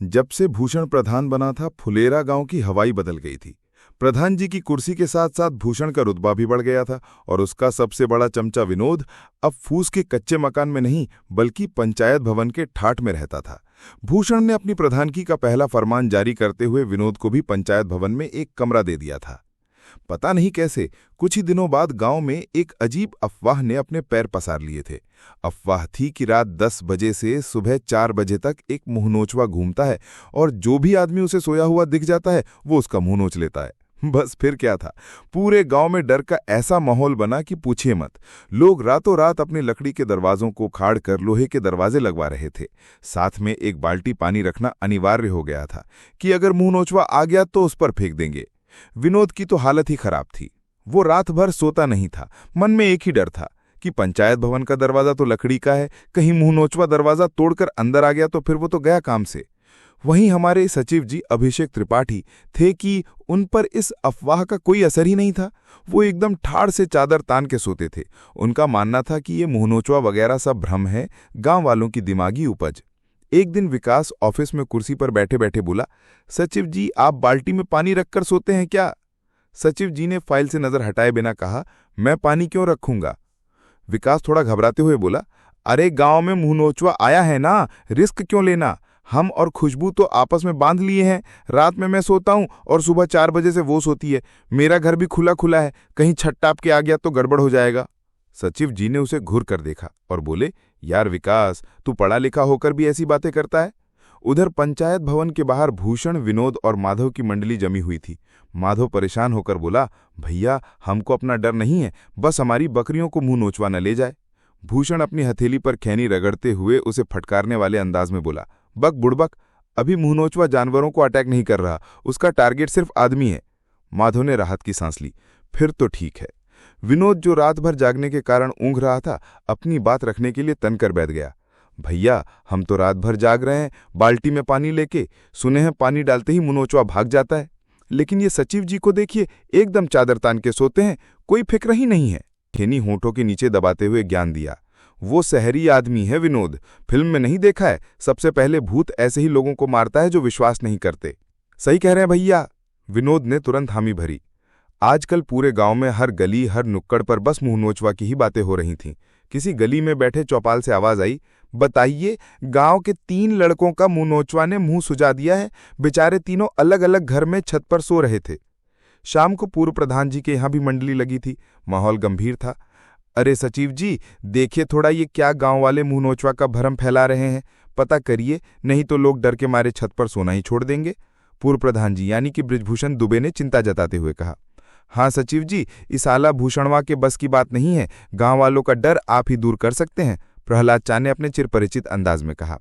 जब से भूषण प्रधान बना था, फुलेरा गांव की हवाई बदल गई थी। प्रधान जी की कुर्सी के साथ साथ भूषण का रुतबा भी बढ़ गया था और उसका सबसे बड़ा चमचा विनोद अब फूस के कच्चे मकान में नहीं बल्कि पंचायत भवन के ठाठ में रहता था। भूषण ने अपनी प्रधानगी का पहला फरमान जारी करते हुए विनोद को भी पंचायत भवन में एक कमरा दे दिया था। पता नहीं कैसे कुछ ही दिनों बाद गांव में एक अजीब अफवाह ने अपने पैर पसार लिए थे। अफवाह थी कि रात 10 बजे से सुबह 4 बजे तक एक मुंहनोचवा घूमता है और जो भी आदमी उसे सोया हुआ दिख जाता है वो उसका मुंह नोच लेता है। बस फिर क्या था, पूरे गांव में डर का ऐसा माहौल बना कि पूछिए मत। लोग रातों रात अपनी लकड़ी के दरवाजों को खाड़ कर लोहे के दरवाजे लगवा रहे थे। साथ में एक बाल्टी पानी रखना अनिवार्य हो गया था कि अगर मुंहनोचवा आ गया तो उस पर फेंक देंगे। विनोद की तो हालत ही खराब थी। वो रात भर सोता नहीं था। मन में एक ही डर था कि पंचायत भवन का दरवाजा तो लकड़ी का है, कहीं मुंहनोचवा दरवाजा तोड़कर अंदर आ गया तो फिर वो तो गया काम से। वहीं हमारे सचिव जी अभिषेक त्रिपाठी थे कि उन पर इस अफवाह का कोई असर ही नहीं था। वो एकदम ठाड़ से चादर तान के सोते थे। उनका मानना था कि ये मुंहनोचवा वगैरह सब भ्रम है, गांव वालों की दिमागी उपज। एक दिन विकास ऑफिस में कुर्सी पर बैठे बैठे बोला, सचिव जी आप बाल्टी में पानी रखकर सोते हैं क्या? सचिव जी ने फाइल से नजर हटाए बिना कहा, मैं पानी क्यों रखूंगा? विकास थोड़ा घबराते हुए बोला, अरे गांव में मुंहनोचवा आया है ना, रिस्क क्यों लेना? हम और खुशबू तो आपस में बांध लिए हैं। रात में मैं सोता हूं और सुबह 4 बजे से वो सोती है। मेरा घर भी खुला खुला है, कहीं छत टाप के आ गया तो गड़बड़ हो जाएगा। सचिव जी ने उसे घूर कर देखा और बोले, यार विकास, तू पढ़ा लिखा होकर भी ऐसी बातें करता है? उधर पंचायत भवन के बाहर भूषण, विनोद और माधव की मंडली जमी हुई थी। माधव परेशान होकर बोला, भैया हमको अपना डर नहीं है, बस हमारी बकरियों को मुंह नोचवा न ले जाए। भूषण अपनी हथेली पर खैनी रगड़ते हुए उसे फटकारने वाले अंदाज में बोला, बक बुड़बक, अभी मुंहनोचवा जानवरों को अटैक नहीं कर रहा, उसका टारगेट सिर्फ आदमी है। माधव ने राहत की सांस ली, फिर तो ठीक है। विनोद जो रात भर जागने के कारण ऊँघ रहा था, अपनी बात रखने के लिए तन कर बैठ गया। भैया हम तो रात भर जाग रहे हैं, बाल्टी में पानी लेके, सुने हैं पानी डालते ही मुंहनोचवा भाग जाता है। लेकिन ये सचिव जी को देखिए, एकदम चादर तान के सोते हैं, कोई फिक्र ही नहीं है। खैनी होंठों के नीचे दबाते हुए ज्ञान दिया, वो शहरी आदमी है विनोद, फिल्म में नहीं देखा है? सबसे पहले भूत ऐसे ही लोगों को मारता है जो विश्वास नहीं करते। सही कह रहे हैं भैया, विनोद ने तुरंत हामी भरी। आजकल पूरे गांव में हर गली हर नुक्कड़ पर बस मुंहनोचवा की ही बातें हो रही थीं। किसी गली में बैठे चौपाल से आवाज आई, बताइए गांव के 3 लड़कों का मुंहनोचवा ने मुंह सुजा दिया है। बेचारे तीनों अलग अलग घर में छत पर सो रहे थे। शाम को पूर्व प्रधान जी के यहां भी मंडली लगी थी। माहौल गंभीर था। अरे सचिव जी देखिए थोड़ा, ये क्या गांव वाले मुंहनोचवा का भ्रम फैला रहे हैं, पता करिए, नहीं तो लोग डर के मारे छत पर सोना ही छोड़ देंगे। पूर्व प्रधान जी यानी कि बृजभूषण दुबे ने चिंता जताते हुए कहा, हाँ सचिव जी, इस आला भूषणवा के बस की बात नहीं है, गांव वालों का डर आप ही दूर कर सकते हैं, प्रहलाद चा ने अपने चिरपरिचित अंदाज में कहा।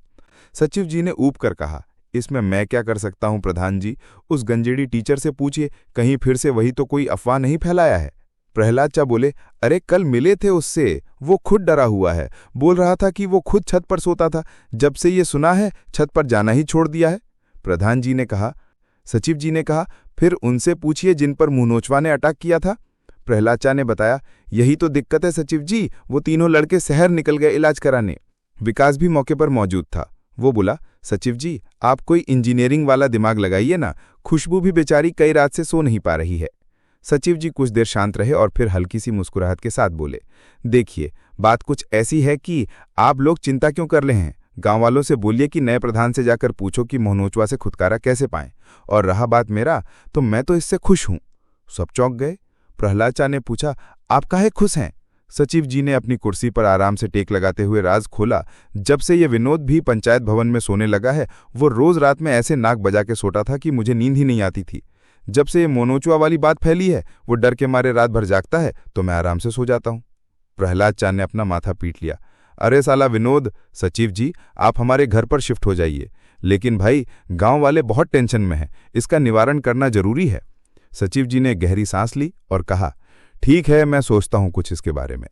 सचिव जी ने ऊब कर कहा, इसमें मैं क्या कर सकता हूं प्रधान जी, उस गंजेड़ी टीचर से पूछिए, कहीं फिर से वही तो कोई अफवाह नहीं फैलाया है। प्रहलाद चा बोले, अरे कल मिले थे उससे, वो खुद डरा हुआ है, बोल रहा था कि वो खुद छत पर सोता था, जब से ये सुना है छत पर जाना ही छोड़ दिया है। प्रधान जी ने कहा। सचिव जी ने कहा, फिर उनसे पूछिए जिन पर मुंहनोचवा ने अटैक किया था। प्रहलाद चा ने बताया, यही तो दिक्कत है सचिव जी, वो तीनों लड़के शहर निकल गए इलाज कराने। विकास भी मौके पर मौजूद था। वो बोला, सचिव जी आप कोई इंजीनियरिंग वाला दिमाग लगाइए ना, खुशबू भी बेचारी कई रात से सो नहीं पा रही है। सचिव जी कुछ देर शांत रहे और फिर हल्की सी मुस्कुराहट के साथ बोले, देखिए बात कुछ ऐसी है कि आप लोग चिंता क्यों कर रहे हैं, गांव वालों से बोलिए कि नए प्रधान से जाकर पूछो कि मुंहनोचवा से छुटकारा कैसे पाएं, और रहा बात मेरा, तो मैं तो इससे खुश हूं। सब चौंक गए। प्रहलाद चा ने पूछा, आप काहे खुश हैं? सचिव जी ने अपनी कुर्सी पर आराम से टेक लगाते हुए राज खोला, जब से ये विनोद भी पंचायत भवन में सोने लगा है, वो रोज रात में ऐसे नाक बजा के सोता था कि मुझे नींद ही नहीं आती थी। जब से ये मुंहनोचवा वाली बात फैली है, वो डर के मारे रात भर जागता है तो मैं आराम से सो जाता हूं। प्रहलाद चा ने अपना माथा पीट लिया, अरे साला विनोद, सचिव जी आप हमारे घर पर शिफ्ट हो जाइए, लेकिन भाई गांव वाले बहुत टेंशन में हैं, इसका निवारण करना जरूरी है। सचिव जी ने गहरी सांस ली और कहा, ठीक है मैं सोचता हूं कुछ इसके बारे में।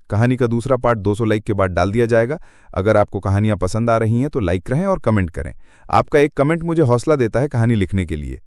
कहानी का दूसरा पार्ट 200 लाइक के बाद डाल दिया जाएगा। अगर आपको कहानियां पसंद आ रही हैं तो लाइक करें और कमेंट करें। आपका एक कमेंट मुझे हौसला देता है कहानी लिखने के लिए।